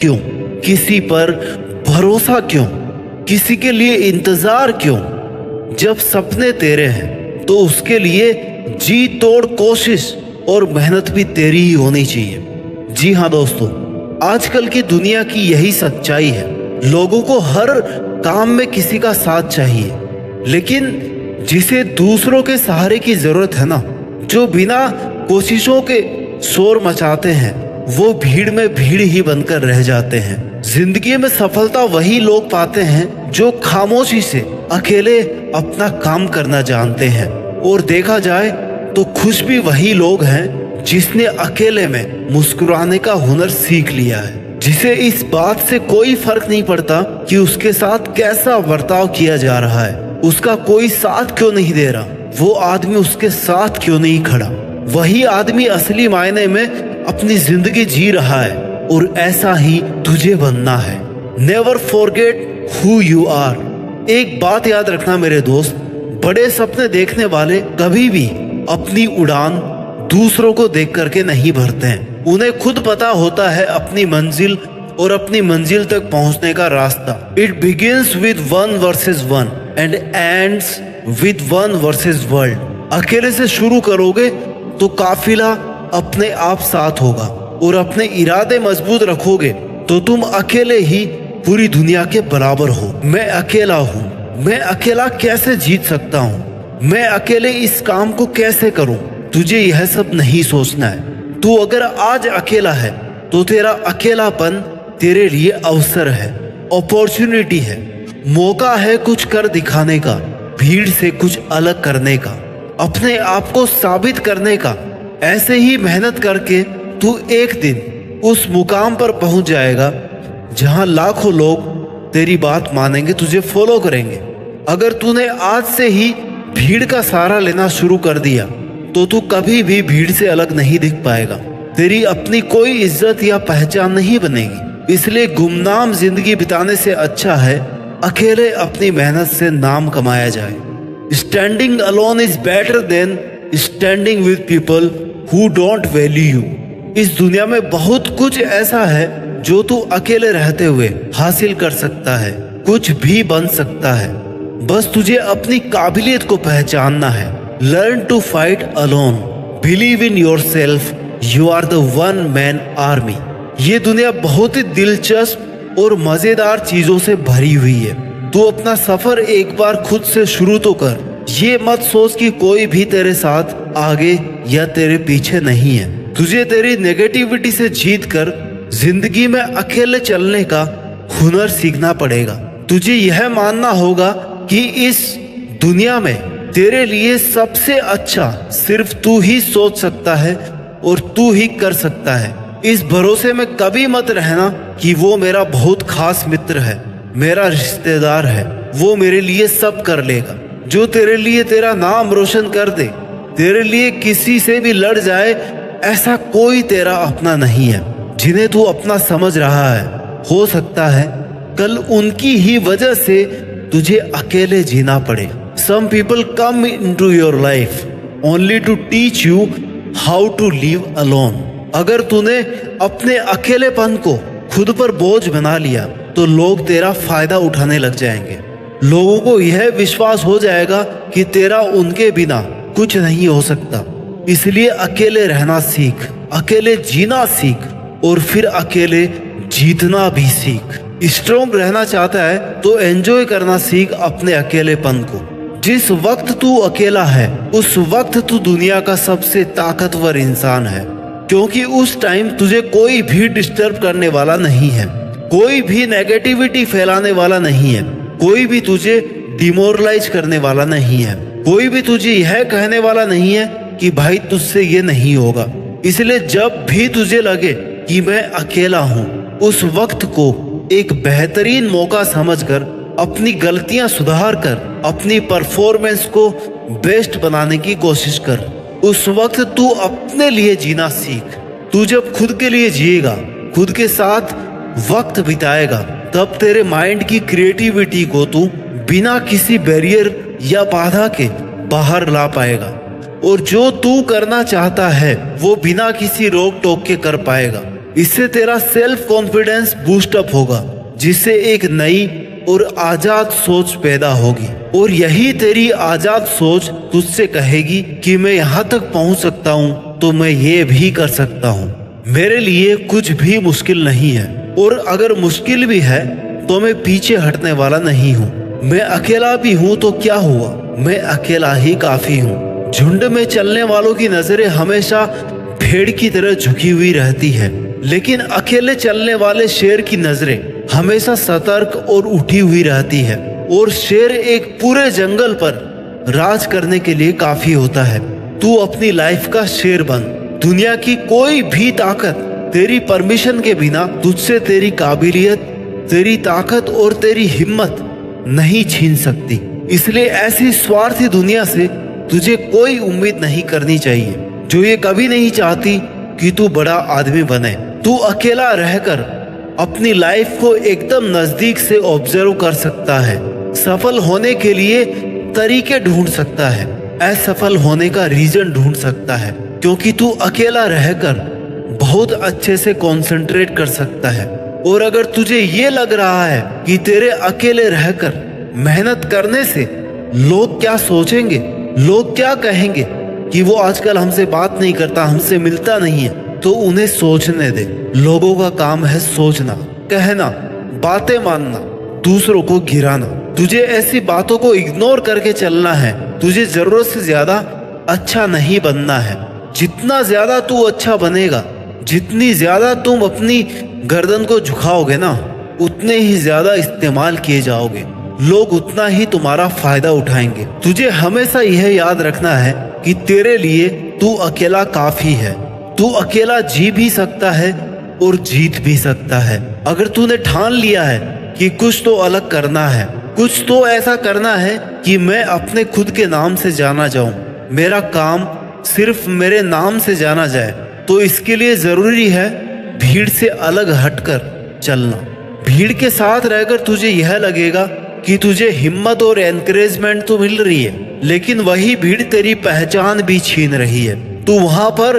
क्यों? किसी पर भरोसा क्यों? किसी के लिए इंतजार क्यों? जब सपने तेरे हैं तो उसके लिए जी तोड़ कोशिश और मेहनत भी तेरी ही होनी चाहिए। जी हाँ दोस्तों, आजकल की दुनिया की यही सच्चाई है। लोगों को हर काम में किसी का साथ चाहिए, लेकिन जिसे दूसरों के सहारे की जरूरत है ना, जो बिना कोशिशों के शोर मचाते हैं, वो भीड़ में भीड़ ही बनकर रह जाते हैं। जिंदगी में सफलता वही लोग पाते हैं जो खामोशी से अकेले अपना काम करना जानते हैं। और देखा जाए तो खुश भी वही लोग हैं जिसने अकेले में मुस्कुराने का हुनर सीख लिया है, जिसे इस बात से कोई फर्क नहीं पड़ता कि उसके साथ कैसा बर्ताव किया जा रहा है, उसका कोई साथ क्यों नहीं दे रहा, वो आदमी उसके साथ क्यों नहीं खड़ा। वही आदमी असली मायने में अपनी जिंदगी जी रहा है, और ऐसा ही तुझे बनना है। Never forget who you are. एक बात याद रखना मेरे दोस्त, बड़े सपने देखने वाले कभी भी अपनी उड़ान दूसरों को देख करके नहीं भरते हैं। उन्हें खुद पता होता है अपनी मंजिल और अपनी मंजिल तक पहुंचने का रास्ता। It begins with 1 versus 1 and ends with 1 versus world. अकेले से शुरू करोगे तो काफिला अपने आप साथ होगा, और अपने इरादे मजबूत रखोगे तो तुम अकेले ही पूरी दुनिया के बराबर हो। मैं अकेला हूँ, मैं अकेला कैसे जीत सकता हूँ, मैं अकेले इस काम को कैसे करूँ, तुझे यह सब नहीं सोचना है। तू अगर आज अकेला है तो तेरा अकेलापन तेरे लिए अवसर है, अपॉर्चुनिटी है, मौका है कुछ कर दिखाने का, भीड़ से कुछ अलग करने का, अपने आप को साबित करने का। ऐसे ही मेहनत करके तू एक दिन उस मुकाम पर पहुंच जाएगा जहां लाखों लोग तेरी बात मानेंगे, तुझे फॉलो करेंगे। अगर तूने आज से ही भीड़ का सहारा लेना शुरू कर दिया तो तू कभी भी भीड़ से अलग नहीं दिख पाएगा। तेरी अपनी कोई इज्जत या पहचान नहीं बनेगी। इसलिए गुमनाम जिंदगी बिताने से अच्छा है अकेले अपनी मेहनत से नाम कमाया जाए। Standing alone is better than standing with people who don't value you. इस दुनिया में बहुत कुछ ऐसा है जो तू अकेले रहते हुए हासिल कर सकता है, कुछ भी बन सकता है। बस तुझे अपनी काबिलियत को पहचानना है। Learn to fight alone, believe in yourself, you are the one man army. ये दुनिया बहुत ही दिलचस्प और मजेदार चीजों से भरी हुई है। तू अपना सफर एक बार खुद से शुरू तो कर। ये मत सोच कि कोई भी तेरे साथ आगे या तेरे पीछे नहीं है। तुझे तेरी नेगेटिविटी से जीत कर जिंदगी में अकेले चलने का हुनर सीखना पड़ेगा। तुझे यह मानना होगा कि इस दुनिया में तेरे लिए सबसे अच्छा सिर्फ तू ही सोच सकता है और तू ही कर सकता है। इस भरोसे में कभी मत रहना कि वो मेरा बहुत खास मित्र है, मेरा रिश्तेदार है, वो मेरे लिए सब कर लेगा। जो तेरे लिए तेरा नाम रोशन कर दे, तेरे लिए किसी से भी लड़ जाए, ऐसा कोई तेरा अपना नहीं है जिन्हें तू अपना समझ रहा है। हो सकता है कल उनकी ही वजह से तुझे अकेले जीना पड़े। Some people come into your life only to teach you how to live alone. अगर तूने अपने अकेलेपन को खुद पर बोझ बना लिया तो लोग तेरा फायदा उठाने लग जाएंगे। लोगों को यह विश्वास हो जाएगा कि तेरा उनके बिना कुछ नहीं हो सकता। इसलिए अकेले रहना सीख, अकेले जीना सीख, और फिर अकेले जीतना भी सीख। स्ट्रॉन्ग रहना चाहता है तो एंजॉय करना सीख अपने अकेलेपन को। जिस वक्त तू अकेला है उस वक्त तू दुनिया का सबसे ताकतवर इंसान है, क्योंकि उस टाइम तुझे कोई भी डिस्टर्ब करने वाला नहीं है, कोई भी नेगेटिविटी फैलाने वाला नहीं है, कोई भी तुझे डिमोरलाइज करने वाला नहीं है, कोई भी तुझे यह कहने वाला नहीं है कि भाई तुझसे ये नहीं होगा। इसलिए जब भी तुझे लगे कि मैं अकेला हूँ, उस वक्त को एक बेहतरीन मौका समझकर अपनी गलतियां सुधार कर अपनी परफॉर्मेंस को बेस्ट बनाने की कोशिश कर। उस वक्त तू अपने लिए जीना सीख। तू जब खुद के लिए जिएगा, खुद के साथ वक्त बिताएगा, तब तेरे माइंड की क्रिएटिविटी को तू बिना किसी बैरियर या बाधा के बाहर ला पाएगा, और जो तू करना चाहता है वो बिना किसी रोक टोक के कर पाएगा। इससे तेरा सेल्फ कॉन्फिडेंस बूस्ट अप होगा, जिससे एक नई और आजाद सोच पैदा होगी। और यही तेरी आजाद सोच तुझसे कहेगी कि मैं यहाँ तक पहुँच सकता हूँ तो मैं ये भी कर सकता हूँ। मेरे लिए कुछ भी मुश्किल नहीं है, और अगर मुश्किल भी है तो मैं पीछे हटने वाला नहीं हूँ। मैं अकेला भी हूँ तो क्या हुआ, मैं अकेला ही काफी हूँ। झुंड में चलने वालों की नजरें हमेशा भेड़ की तरह झुकी हुई रहती है, लेकिन अकेले चलने वाले शेर की नजरें हमेशा सतर्क और उठी हुई रहती है। और शेर एक पूरे जंगल पर राज करने के लिए काफी होता है। तू अपनी लाइफ का शेर बन। दुनिया की कोई भी ताकत तेरी परमिशन के बिना तुझसे तेरी काबिलियत, तेरी ताकत और तेरी हिम्मत नहीं छीन सकती। इसलिए ऐसी स्वार्थी दुनिया से तुझे कोई उम्मीद नहीं करनी चाहिए, जो ये कभी नहीं चाहती कि तू बड़ा आदमी बने। तू अकेला रहकर अपनी लाइफ को एकदम नजदीक से ऑब्जर्व कर सकता है, सफल होने के लिए तरीके ढूंढ सकता है, असफल होने का रीजन ढूंढ सकता है, क्योंकि तू अकेला रहकर बहुत अच्छे से कंसंट्रेट कर सकता है। और अगर तुझे ये लग रहा है कि तेरे अकेले रहकर मेहनत करने से लोग क्या सोचेंगे, लोग क्या कहेंगे कि वो आजकल हमसे बात नहीं करता, हमसे मिलता नहीं है, तो उन्हें सोचने दे। लोगों का काम है सोचना, कहना, बातें मानना, दूसरों को गिराना। तुझे ऐसी बातों को इग्नोर करके चलना है। तुझे जरूरत से ज्यादा अच्छा नहीं बनना है। जितना ज्यादा तू अच्छा बनेगा, जितनी ज्यादा तुम अपनी गर्दन को झुकाओगे ना, उतने ही ज्यादा इस्तेमाल किए जाओगे। लोग उतना ही तुम्हारा फायदा उठाएंगे। तुझे हमेशा यह याद रखना है कि तेरे लिए तू अकेला काफी है। तू अकेला जी भी सकता है और जीत भी सकता है। अगर तूने ठान लिया है कि कुछ तो अलग करना है, कुछ तो ऐसा करना है कि मैं अपने खुद के नाम से जाना जाऊं, मेरा काम सिर्फ मेरे नाम से जाना जाए, तो इसके लिए जरूरी है भीड़ से अलग हटकर चलना। भीड़ के साथ रहकर तुझे यह लगेगा कि तुझे हिम्मत और एनकरेजमेंट तो मिल रही है, लेकिन वही भीड़ तेरी पहचान भी छीन रही है। तू वहां पर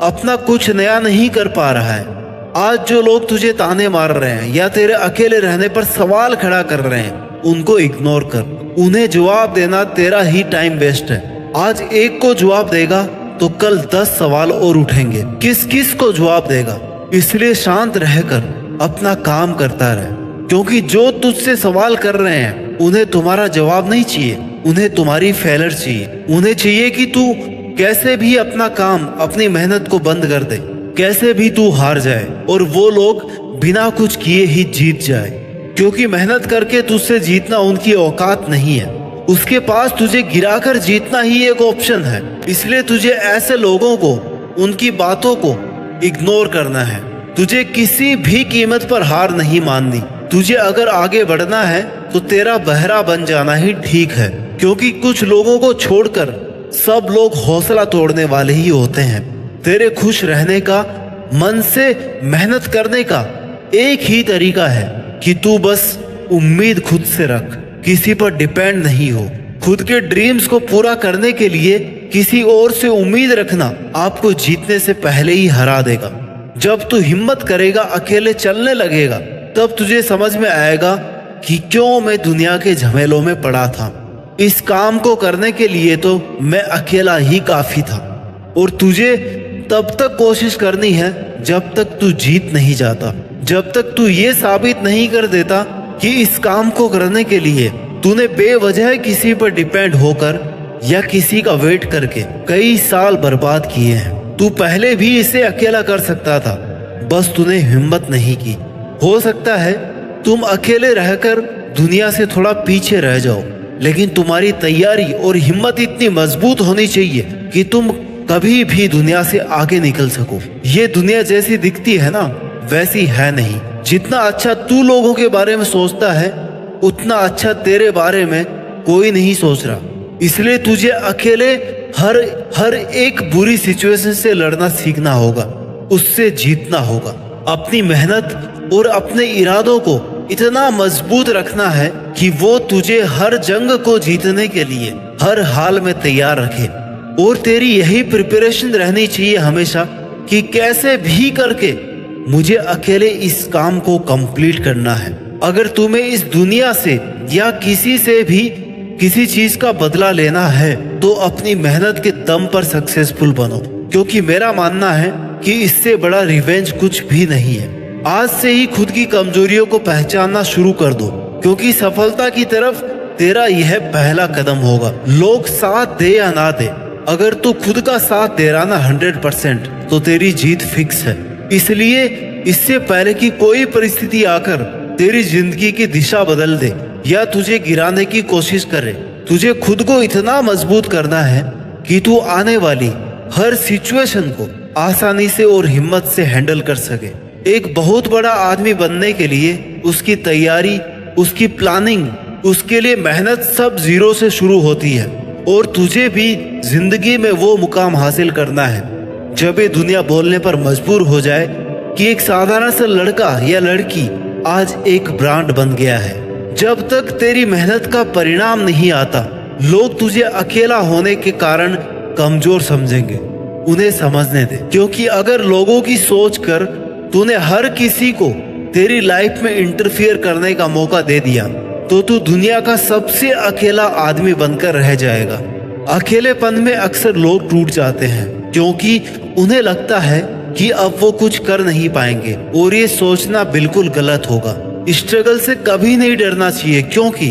अपना कुछ नया नहीं कर पा रहा है। आज जो लोग तुझे ताने मार रहे हैं या तेरे अकेले रहने पर सवाल खड़ा कर रहे हैं, उनको इग्नोर कर। उन्हें जवाब देना तेरा ही टाइम वेस्ट है। आज एक को जवाब देगा तो कल 10 सवाल और उठेंगे। किस किस को जवाब देगा? इसलिए शांत रहकर अपना काम करता रहे, क्योंकि जो तुझसे सवाल कर रहे हैं उन्हें तुम्हारा जवाब नहीं चाहिए, उन्हें तुम्हारी फेलर चाहिए। उन्हें चाहिए कि तू कैसे भी अपना काम, अपनी मेहनत को बंद कर दे, कैसे भी तू हार जाए और वो लोग बिना कुछ किए ही जीत जाए, क्योंकि मेहनत करके तुझसे जीतना उनकी औकात नहीं है। उसके पास तुझे गिराकर जीतना ही एक ऑप्शन है। इसलिए तुझे ऐसे लोगों को, उनकी बातों को इग्नोर करना है। तुझे किसी भी कीमत पर हार नहीं माननी। तुझे अगर आगे बढ़ना है तो तेरा बहरा बन जाना ही ठीक है, क्योंकि कुछ लोगों को छोड़कर सब लोग हौसला तोड़ने वाले ही होते हैं। तेरे खुश रहने का, मन से मेहनत करने का एक ही तरीका है कि तू बस उम्मीद खुद से रख, किसी पर डिपेंड नहीं हो। खुद के ड्रीम्स को पूरा करने के लिए किसी और से उम्मीद रखना आपको जीतने से पहले ही हरा देगा। जब तू हिम्मत करेगा, अकेले चलने लगेगा, तब तुझे समझ में आएगा कि क्यों मैं दुनिया के झमेलों में पड़ा था। इस काम को करने के लिए तो मैं अकेला ही काफी था। और तुझे तब तक कोशिश करनी है जब तक तू जीत नहीं जाता, जब तक तू ये साबित नहीं कर देता कि इस काम को करने के लिए तूने बेवजह किसी पर डिपेंड होकर या किसी का वेट करके कई साल बर्बाद किए हैं। तू पहले भी इसे अकेला कर सकता था, बस तूने हिम्मत नहीं की। हो सकता है तुम अकेले रहकर दुनिया से थोड़ा पीछे रह जाओ, लेकिन तुम्हारी तैयारी और हिम्मत इतनी मजबूत होनी चाहिए कि तुम कभी भी दुनिया से आगे निकल सको। ये दुनिया जैसी दिखती है ना, वैसी है नहीं। जितना अच्छा तू लोगों के बारे में सोचता है, उतना अच्छा तेरे बारे में कोई नहीं सोच रहा। इसलिए तुझे अकेले हर एक बुरी सिचुएशन से लड़ना सीखना होगा, उससे जीतना होगा। अपनी मेहनत और अपने इरादों को इतना मजबूत रखना है कि वो तुझे हर जंग को जीतने के लिए हर हाल में तैयार रखे। और तेरी यही प्रिपरेशन रहनी चाहिए हमेशा कि कैसे भी करके मुझे अकेले इस काम को कंप्लीट करना है। अगर तुम्हें इस दुनिया से या किसी से भी किसी चीज का बदला लेना है तो अपनी मेहनत के दम पर सक्सेसफुल बनो, क्योंकि मेरा मानना है कि इससे बड़ा रिवेंज कुछ भी नहीं है। आज से ही खुद की कमजोरियों को पहचानना शुरू कर दो, क्योंकि सफलता की तरफ तेरा यह पहला कदम होगा। लोग साथ दे या ना दे, अगर तू खुद का साथ दे रहा ना 100%, तो तेरी जीत फिक्स है। इसलिए इससे पहले कि कोई परिस्थिति आकर तेरी जिंदगी की दिशा बदल दे या तुझे गिराने की कोशिश करे, तुझे खुद को इतना मजबूत करना है कि तू आने वाली हर सिचुएशन को आसानी से और हिम्मत से हैंडल कर सके। एक बहुत बड़ा आदमी बनने के लिए उसकी तैयारी, उसकी प्लानिंग, उसके लिए मेहनत सब जीरो से शुरू होती है। और तुझे भी जिंदगी में वो मुकाम हासिल करना है जब ये दुनिया बोलने पर मजबूर हो जाए कि एक साधारण सा लड़का या लड़की आज एक ब्रांड बन गया है। जब तक तेरी मेहनत का परिणाम नहीं आता, लोग तुझे अकेला होने के कारण कमजोर समझेंगे। उन्हें समझने दे, क्योंकि अगर लोगों की सोच कर तूने हर किसी को तेरी लाइफ में इंटरफियर करने का मौका दे दिया तो तू दुनिया का सबसे अकेला आदमी बनकर रह जाएगा। अकेलेपन में अक्सर लोग टूट जाते हैं क्योंकि उन्हें लगता है कि अब वो कुछ कर नहीं पाएंगे, और ये सोचना बिल्कुल गलत होगा। स्ट्रगल से कभी नहीं डरना चाहिए, क्योंकि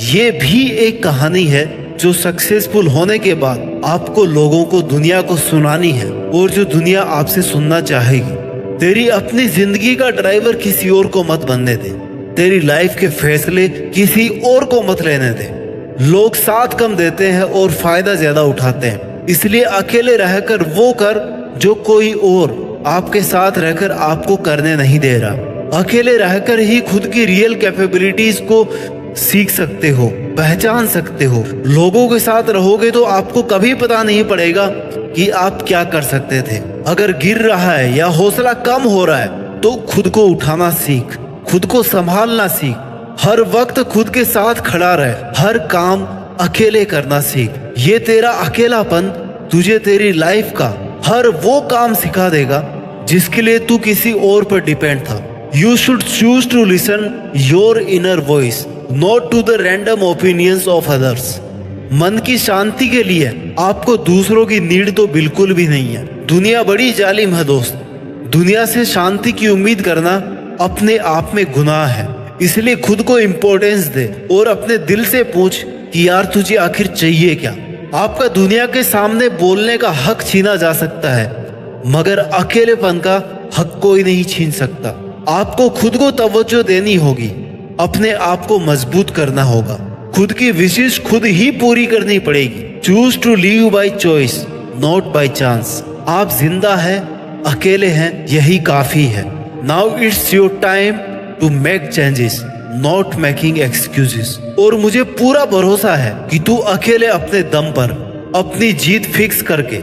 ये भी एक कहानी है जो सक्सेसफुल होने के बाद आपको लोगों को, दुनिया को सुनानी है, और जो दुनिया आपसे सुनना चाहेगी। तेरी अपनी जिंदगी का ड्राइवर किसी और को मत बनने दे, तेरी लाइफ के फैसले किसी और को मत लेने दे। लोग साथ कम देते हैं और फायदा ज्यादा उठाते हैं, इसलिए अकेले रहकर वो कर जो कोई और आपके साथ रहकर आपको करने नहीं दे रहा। अकेले रहकर ही खुद की रियल कैपेबिलिटीज को सीख सकते हो, पहचान सकते हो। लोगों के साथ रहोगे तो आपको कभी पता नहीं पड़ेगा कि आप क्या कर सकते थे। अगर गिर रहा है या हौसला कम हो रहा है तो खुद को उठाना सीख, खुद को संभालना सीख, हर वक्त खुद के साथ खड़ा रहे, हर काम अकेले करना सीख। ये तेरा अकेलापन तुझे तेरी लाइफ का हर वो काम सिखा देगा जिसके लिए तू किसी और पर डिपेंड था। You should choose to listen your inner voice, not to the random opinions of others. मन की शांति के लिए आपको दूसरों की नीड तो बिल्कुल भी नहीं है। दुनिया बड़ी जालिम है दोस्त। दुनिया से शांति की उम्मीद करना अपने आप में गुनाह है। इसलिए खुद को इम्पोर्टेंस दे और अपने दिल से पूछ कि यार तुझे आखिर चाहिए क्या। आपका दुनिया के सामने बोलने का हक छीना जा सकता है, मगर अकेलेपन का हक कोई नहीं छीन सकता। आपको खुद को तवज्जो देनी होगी, अपने आप को मजबूत करना होगा, खुद की विशेष खुद ही पूरी करनी पड़ेगी। Choose to live by choice, not by chance. आप जिंदा हैं, अकेले हैं, यही काफी है। Now it's your time to make changes, not making excuses. और मुझे पूरा भरोसा है कि तू अकेले अपने दम पर अपनी जीत फिक्स करके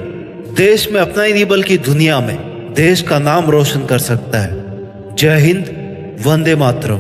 देश में अपना ही नहीं बल्कि दुनिया में देश का नाम रोशन कर सकता है। जय हिंद, वंदे मातरम।